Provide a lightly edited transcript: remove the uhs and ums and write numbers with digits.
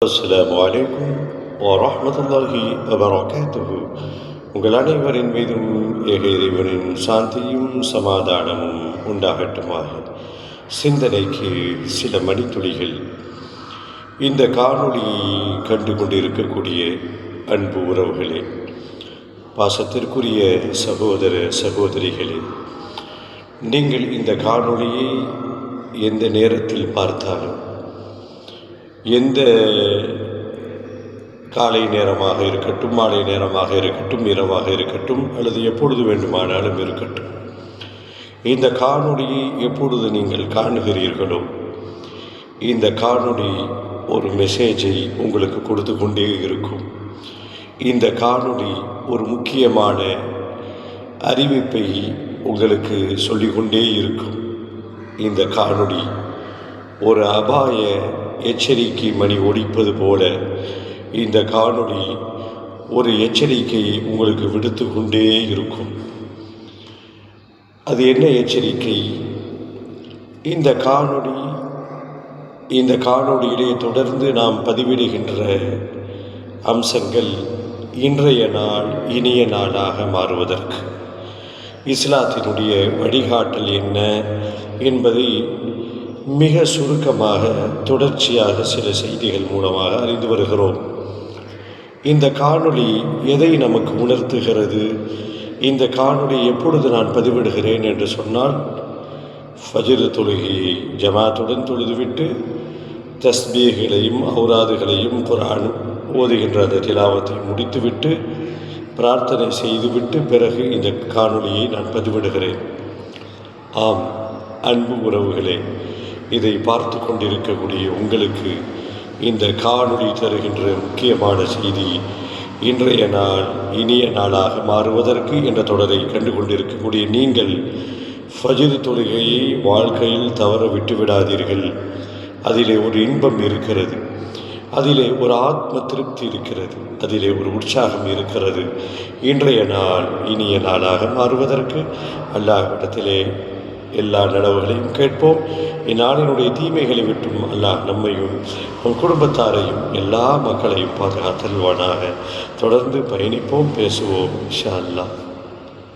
அஸ்ஸலாமு அலைக்கும் வரஹ்மத்துல்லாஹி வபரகாத்துஹு. உங்கள் அனைவரின் மீதும் ஏக இறைவனின் சாந்தியும் சமாதானமும் உண்டாகட்டுமாக. சிந்தனைக்கு சில மணித்துளிகள். இந்த காணொளி கண்டு கொண்டிருக்கக்கூடிய அன்பு உறவுகளே, பாசத்திற்குரிய சகோதர சகோதரிகளே, நீங்கள் இந்த காணொளியை எந்த நேரத்தில் பார்த்தாலும், எந்த காலை நேரமாக இருக்கட்டும், மாலை நேரமாக இருக்கட்டும், இரவாக இருக்கட்டும், அல்லது எப்பொழுது வேண்டுமானாலும் இருக்கட்டும், இந்த காணொளியை எப்பொழுது நீங்கள் காணுகிறீர்களோ, இந்த காணொளி ஒரு மெசேஜை உங்களுக்கு கொடுத்து கொண்டே இருக்கும். இந்த காணொளி ஒரு முக்கியமான அறிவிப்பை உங்களுக்கு சொல்லிக்கொண்டே இருக்கும். இந்த காணொளி ஒரு அபாய எச்சரிக்கை மணி ஒலிப்பது போல இந்த காணொளி ஒரு எச்சரிக்கையை உங்களுக்கு விடுத்து கொண்டே இருக்கும். அது என்ன எச்சரிக்கை? இந்த காணொளியிலே தொடர்ந்து நாம் பதிவிடுகின்ற அம்சங்கள் இன்றைய நாள் இனிய நாளாக மாறுவதற்கு இஸ்லாத்தினுடைய வழிகாட்டல் என்ன என்பதை மிக சுருக்கமாக தொடர்ச்சியாக சில செய்திகள் மூலமாக அறிந்து வருகிறோம். இந்த காணொளி எதை நமக்கு உணர்த்துகிறது? இந்த காணொளி எப்பொழுது நான் பதிவிடுகிறேன் என்று சொன்னால், ஃபஜ்ர் தொழுகையை ஜமாத்துடன் தொழுதுவிட்டு தஸ்பீகளையும் ஔராதுகளையும் குர்ஆன் ஓதுகின்ற அந்த திலாவத்தை முடித்துவிட்டு பிரார்த்தனை செய்துவிட்டு பிறகு இந்த காணொளியை நான் பதிவிடுகிறேன். ஆம் அன்பு உறவுகளே, இதை பார்த்து கொண்டிருக்கக்கூடிய உங்களுக்கு இந்த காணொளி தருகின்ற முக்கியமான செய்தி, இன்றைய நாள் இனிய நாளாக மாறுவதற்கு என்ற தொடரை கண்டு கொண்டிருக்கக்கூடிய நீங்கள் ஃபஜ்ர் தொழுகையை வாழ்க்கையில் தவற விட்டுவிடாதீர்கள். அதிலே ஒரு இன்பம் இருக்கிறது, அதிலே ஒரு ஆத்ம திருப்தி இருக்கிறது, அதிலே ஒரு உற்சாகம் இருக்கிறது. இன்றைய நாள் இனிய நாளாக மாறுவதற்கு அல்லாஹ்விடத்திலே எல்லா நனவுகளையும் கேட்போம். இந்நாளினுடைய தீமைகளை விட்டும் அல்லாஹ் நம்மையும் நம் குடும்பத்தாரையும் எல்லா மக்களையும் பாதுகாத்தல்வானாக. தொடர்ந்து பயணிப்போம், பேசுவோம் இன்ஷா அல்லாஹ்.